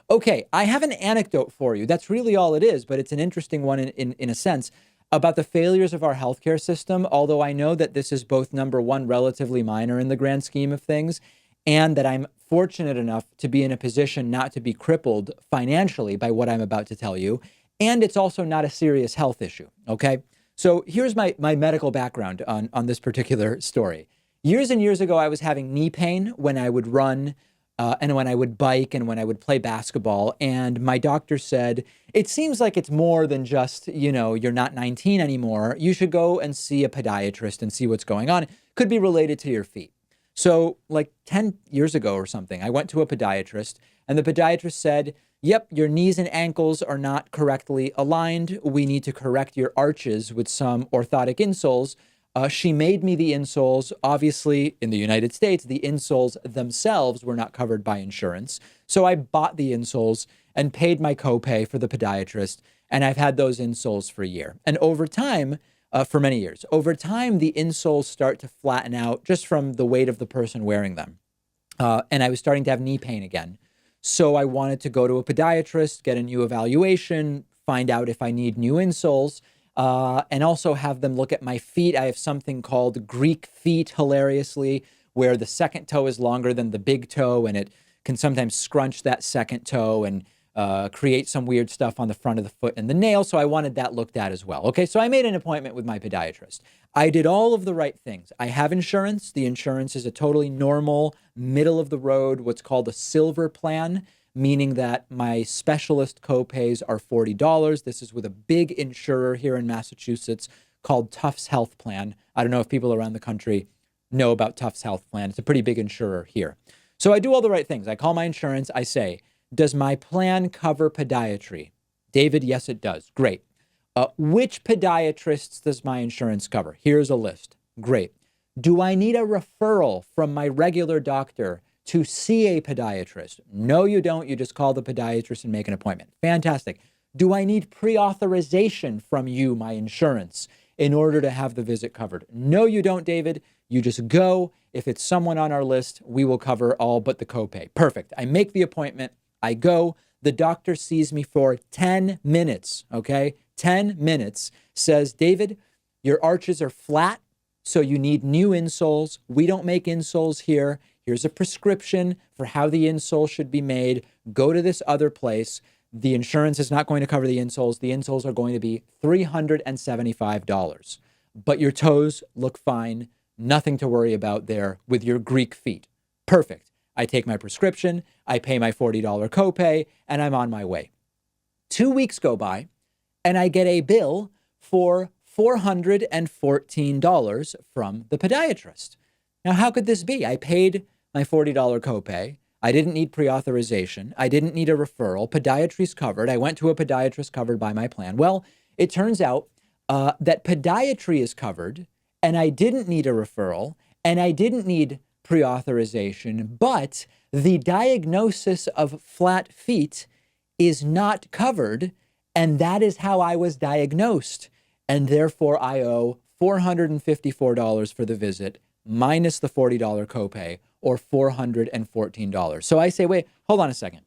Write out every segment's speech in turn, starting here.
Okay, I have an anecdote for you. That's really all it is, but it's an interesting one in a sense about the failures of our healthcare system. Although I know that this is both number one, relatively minor in the grand scheme of things, and that I'm fortunate enough to be in a position not to be crippled financially by what I'm about to tell you. And it's also not a serious health issue. Okay. So here's my medical background on this particular story. Years and years ago, I was having knee pain when I would run and when I would bike and when I would play basketball. And my doctor said, it seems like it's more than just, you're not 19 anymore. You should go and see a podiatrist and see what's going on. It could be related to your feet. So like 10 years ago or something, I went to a podiatrist and the podiatrist said, yep, your knees and ankles are not correctly aligned. We need to correct your arches with some orthotic insoles. She made me the insoles. Obviously, in the United States, the insoles themselves were not covered by insurance. So I bought the insoles and paid my copay for the podiatrist. And I've had those insoles for a year. And over time, for many years, over time, the insoles start to flatten out just from the weight of the person wearing them. And I was starting to have knee pain again. So I wanted to go to a podiatrist, get a new evaluation, find out if I need new insoles. And also have them look at my feet. I have something called Greek feet, hilariously, where the second toe is longer than the big toe, and it can sometimes scrunch that second toe and create some weird stuff on the front of the foot and the nail. So I wanted that looked at as well. Okay, so I made an appointment with my podiatrist. I did all of the right things. I have insurance. The insurance is a totally normal, middle of the road, what's called a silver plan, meaning that my specialist copays are $40. This is with a big insurer here in Massachusetts called Tufts Health Plan. I don't know if people around the country know about Tufts Health Plan. It's a pretty big insurer here. So I do all the right things. I call my insurance. I say, does my plan cover podiatry? David, yes, it does. Great. Which podiatrists does my insurance cover? Here's a list. Great. Do I need a referral from my regular doctor to see a podiatrist? No, you don't. You just call the podiatrist and make an appointment. Fantastic. Do I need pre-authorization from you, my insurance, in order to have the visit covered? No, you don't, David. You just go. If it's someone on our list, we will cover all but the copay. Perfect. I make the appointment. I go. The doctor sees me for 10 minutes, okay? 10 minutes, says, David, your arches are flat, so you need new insoles. We don't make insoles here. Here's a prescription for how the insole should be made. Go to this other place. The insurance is not going to cover the insoles. The insoles are going to be $375. But your toes look fine. Nothing to worry about there with your Greek feet. Perfect. I take my prescription. I pay my $40 copay, and I'm on my way. 2 weeks go by, and I get a bill for $414 from the podiatrist. Now, how could this be? I paid my $40 copay. I didn't need pre-authorization. I didn't need a referral. Podiatry's covered. I went to a podiatrist covered by my plan. Well, it turns out that podiatry is covered, and I didn't need a referral, and I didn't need pre-authorization, but the diagnosis of flat feet is not covered, and that is how I was diagnosed. And therefore, I owe $454 for the visit, minus the $40 copay, or $414. So I say, wait, hold on a second.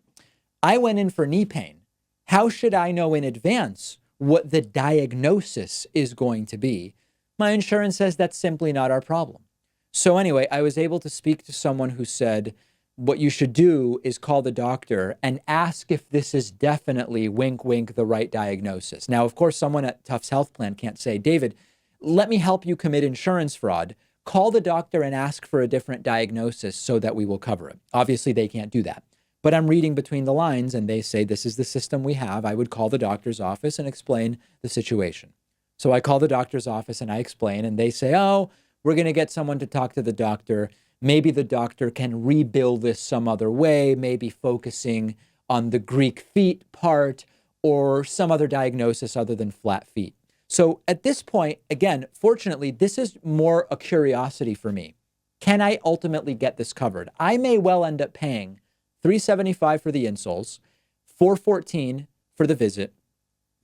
I went in for knee pain. How should I know in advance what the diagnosis is going to be? My insurance says that's simply not our problem. So anyway, I was able to speak to someone who said, what you should do is call the doctor and ask if this is definitely, wink, wink, the right diagnosis. Now, of course, someone at Tufts Health Plan can't say, David, let me help you commit insurance fraud. Call the doctor and ask for a different diagnosis so that we will cover it. Obviously, they can't do that. But I'm reading between the lines and they say, this is the system we have. I would call the doctor's office and explain the situation. So I call the doctor's office and I explain, and they say, oh, we're going to get someone to talk to the doctor. Maybe the doctor can rebuild this some other way, maybe focusing on the Greek feet part or some other diagnosis other than flat feet. So at this point, again, fortunately, this is more a curiosity for me. Can I ultimately get this covered? I may well end up paying $375 for the insoles, $414 for the visit,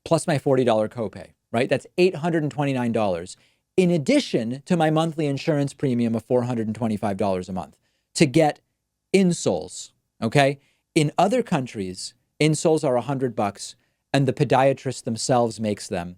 plus my $40 copay, right? That's $829. In addition to my monthly insurance premium of $425 a month to get insoles, okay? In other countries, insoles are $100 and the podiatrist themselves makes them,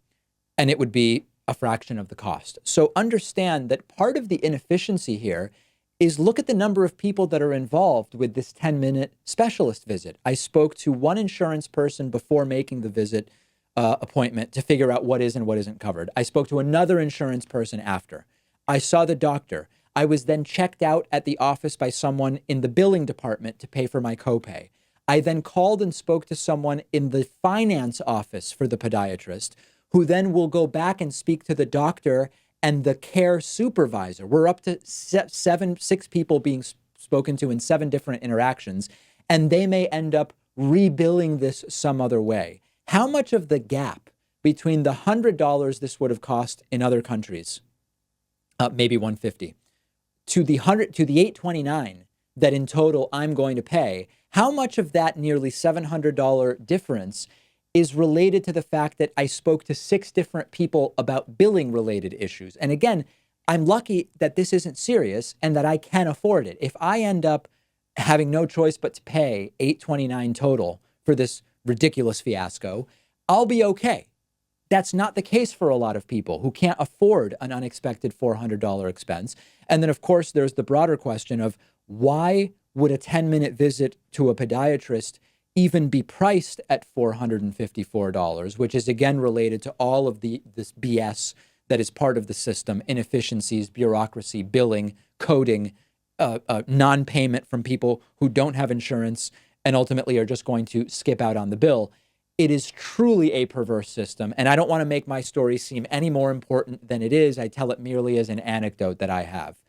and it would be a fraction of the cost. So understand that part of the inefficiency here is look at the number of people that are involved with this 10-minute specialist visit. I spoke to one insurance person before making the visit appointment to figure out what is and what isn't covered. I spoke to another insurance person after. I saw the doctor. I was then checked out at the office by someone in the billing department to pay for my copay. I then called and spoke to someone in the finance office for the podiatrist, who then will go back and speak to the doctor and the care supervisor. We're up to six people being spoken to in 7 different interactions, and they may end up rebilling this some other way. How much of the gap between the $100 this would have cost in other countries, maybe $150, to the $829 that in total I'm going to pay, how much of that nearly $700 difference is related to the fact that I spoke to 6 different people about billing related issues? And again, I'm lucky that this isn't serious and that I can afford it. If I end up having no choice but to pay $829 total for this ridiculous fiasco, I'll be okay. That's not the case for a lot of people who can't afford an unexpected $400 expense. And then, of course, there's the broader question of why would a 10-minute visit to a podiatrist even be priced at $454, which is again related to all of this BS that is part of the system: inefficiencies, bureaucracy, billing, coding, non-payment from people who don't have insurance and ultimately are just going to skip out on the bill. It is truly a perverse system, and I don't want to make my story seem any more important than it is. I tell it merely as an anecdote that I have.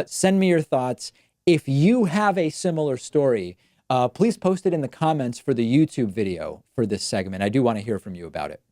Send me your thoughts. If you have a similar story, please post it in the comments for the YouTube video for this segment. I do want to hear from you about it.